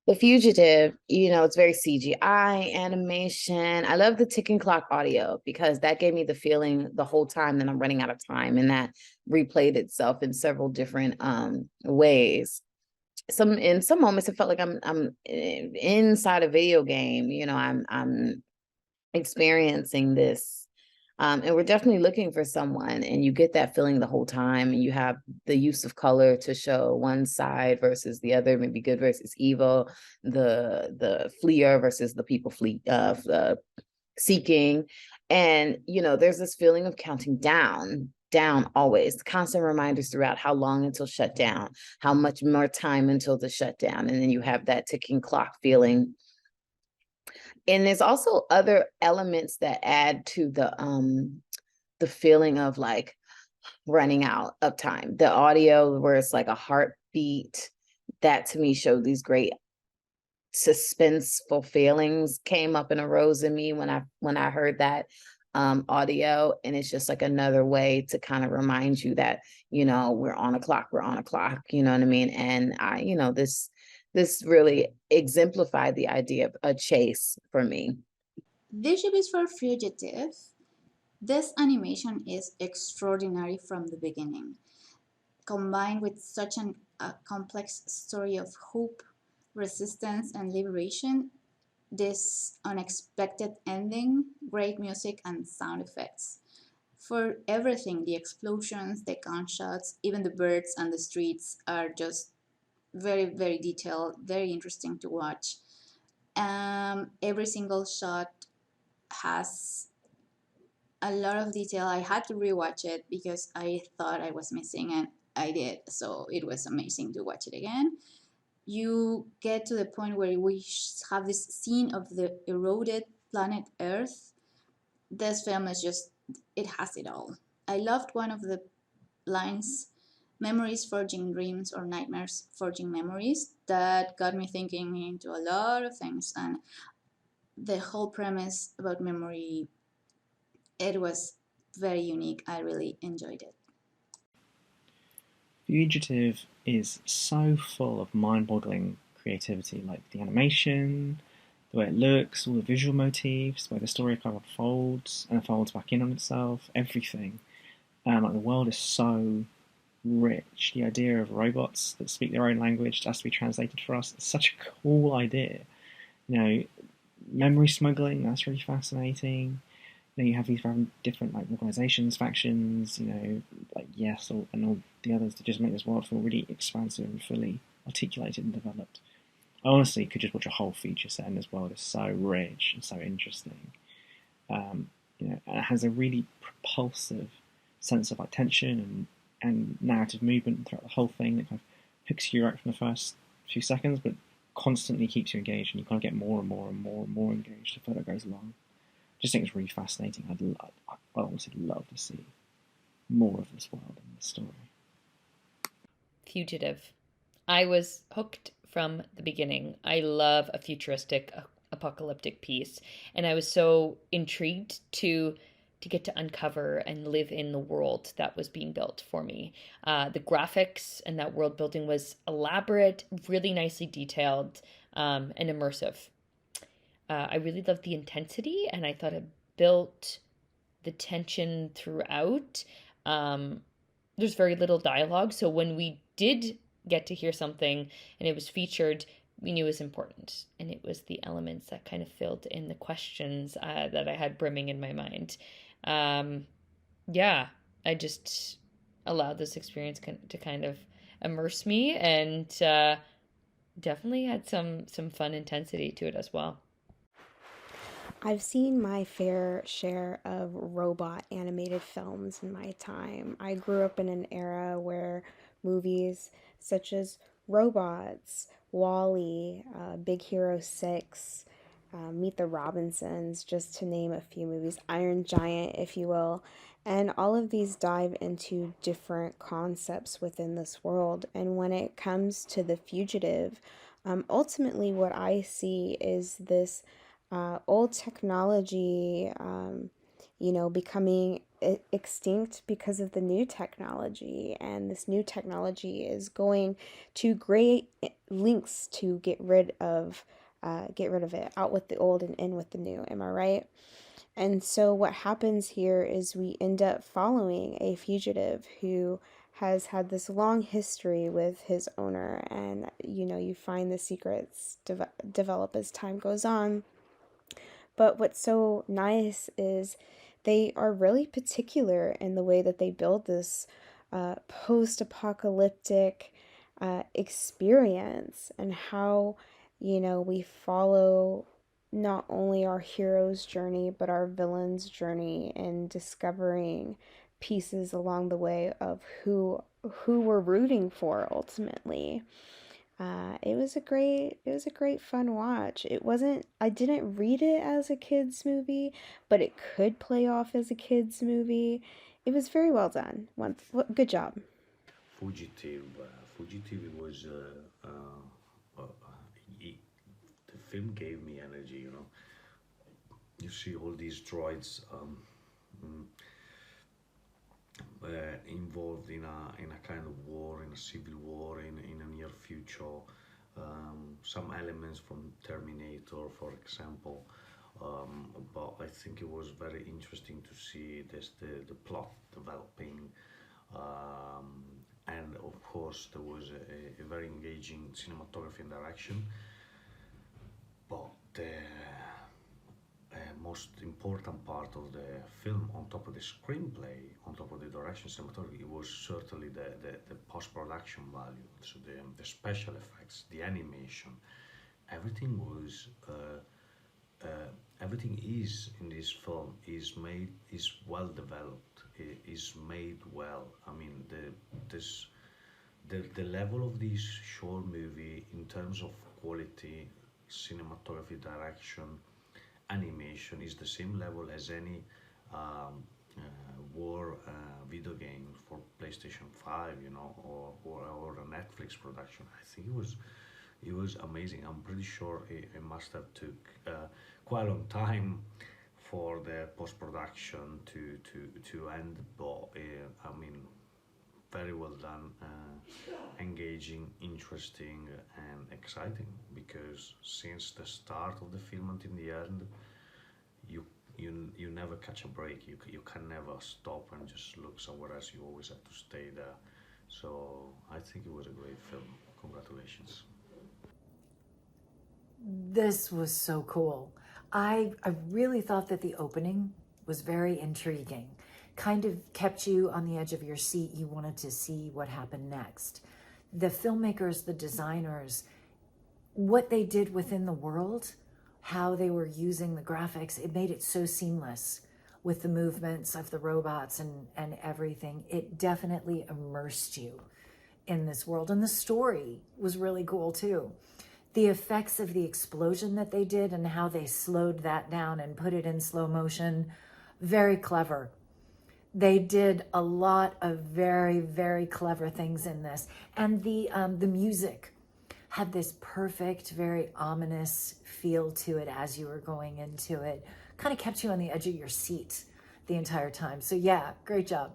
The Fugitive, it's very CGI animation. I love the ticking clock audio because that gave me the feeling the whole time that I'm running out of time, and that replayed itself in several different ways. In some moments it felt like I'm inside a video game. I'm experiencing this. And we're definitely looking for someone, and you get that feeling the whole time. And you have the use of color to show one side versus the other, maybe good versus evil, the fleer versus the people seeking. And there's this feeling of counting down always, constant reminders throughout how long until shutdown, how much more time until the shutdown, and then you have that ticking clock feeling. And there's also other elements that add to the feeling of like running out of time. The audio where it's like a heartbeat, that to me showed these great suspenseful feelings came up and arose in me when I heard that audio. And it's just like another way to kind of remind you that we're on a clock, you know what I mean. And this really exemplified the idea of a chase for me. This ship is for Fugitive. This animation is extraordinary from the beginning, combined with such a complex story of hope, resistance, and liberation. This unexpected ending, great music, and sound effects. For everything, the explosions, the gunshots, even the birds and the streets are just very, very detailed, very interesting to watch. Every single shot has a lot of detail. I had to rewatch it because I thought I was missing, and I did. So it was amazing to watch it again. You get to the point where we have this scene of the eroded planet Earth. This film is just, it has it all. I loved one of the lines, memories forging dreams or nightmares forging memories. That got me thinking into a lot of things. And the whole premise about memory, it was very unique. I really enjoyed it. Fugitive is so full of mind-boggling creativity, like the animation, the way it looks, all the visual motifs, the way the story kind of unfolds and folds back in on itself, everything. Like the world is so rich. The idea of robots that speak their own language that has to be translated for us, it's such a cool idea. You know, memory smuggling, that's really fascinating. You have these different like organizations, factions, like Yes and all the others to just make this world feel really expansive and fully articulated and developed. I honestly could just watch a whole feature set, and this world is so rich and so interesting. And it has a really propulsive sense of like tension and narrative movement throughout the whole thing that kind of hooks you right from the first few seconds, but constantly keeps you engaged, and you kind of get more and more and more and more engaged the further it goes along. Just think it's really fascinating. I honestly love to see more of this world and this story. Fugitive. I was hooked from the beginning. I love a futuristic apocalyptic piece, and I was so intrigued to get to uncover and live in the world that was being built for me. The graphics and that world building was elaborate, really nicely detailed, and immersive. I really loved the intensity, and I thought it built the tension throughout. Um, there's very little dialogue, so when we did get to hear something and it was featured, we knew it was important, and it was the elements that kind of filled in the questions that I had brimming in my mind. Um, yeah, I just allowed this experience to kind of immerse me, and definitely had some fun intensity to it as well. I've seen my fair share of robot animated films in my time. I grew up in an era where movies such as Robots, Wall-E, Big Hero 6, Meet the Robinsons, just to name a few movies, Iron Giant, if you will. And all of these dive into different concepts within this world. And when it comes to The Fugitive, ultimately what I see is this old technology, becoming extinct because of the new technology, and this new technology is going to great lengths to get rid of it. Out with the old and in with the new. Am I right? And so what happens here is we end up following a fugitive who has had this long history with his owner, and you find the secrets develop as time goes on. But what's so nice is they are really particular in the way that they build this post-apocalyptic experience, and how we follow not only our hero's journey but our villain's journey in discovering pieces along the way of who we're rooting for ultimately. It was a great fun watch. I didn't read it as a kids movie, but it could play off as a kids movie. It was very well done. Good job. Fugitive. Fugitive was the film gave me energy. You see all these droids involved in a kind of war, in a civil war in a near future. Some elements from Terminator, for example. But I think it was very interesting to see the plot developing. And of course there was a very engaging cinematography and direction. But the most important part of the film, on top of the screenplay, on top of the direction, cinematography, it was certainly the post-production value. So the special effects, the animation, everything was everything is in this film is well developed, is made well. I mean, the level of this short movie in terms of quality, cinematography, direction, animation is the same level as any war video game for PlayStation 5, or a Netflix production. I think it was amazing. I'm pretty sure it must have took quite a long time for the post-production to end, but I mean, very well done, engaging, interesting, and exciting, because since the start of the film until the end, you never catch a break. You can never stop and just look somewhere else. You always have to stay there. So I think it was a great film. Congratulations. This was so cool. I really thought that the opening was very intriguing. Kind of kept you on the edge of your seat. You wanted to see what happened next. The filmmakers, the designers, what they did within the world, how they were using the graphics, it made it so seamless with the movements of the robots and everything. It definitely immersed you in this world. And the story was really cool too. The effects of the explosion that they did and how they slowed that down and put it in slow motion, very clever. They did a lot of very, very clever things in this. And the music had this perfect, very ominous feel to it as you were going into it. Kind of kept you on the edge of your seat the entire time. So yeah, great job.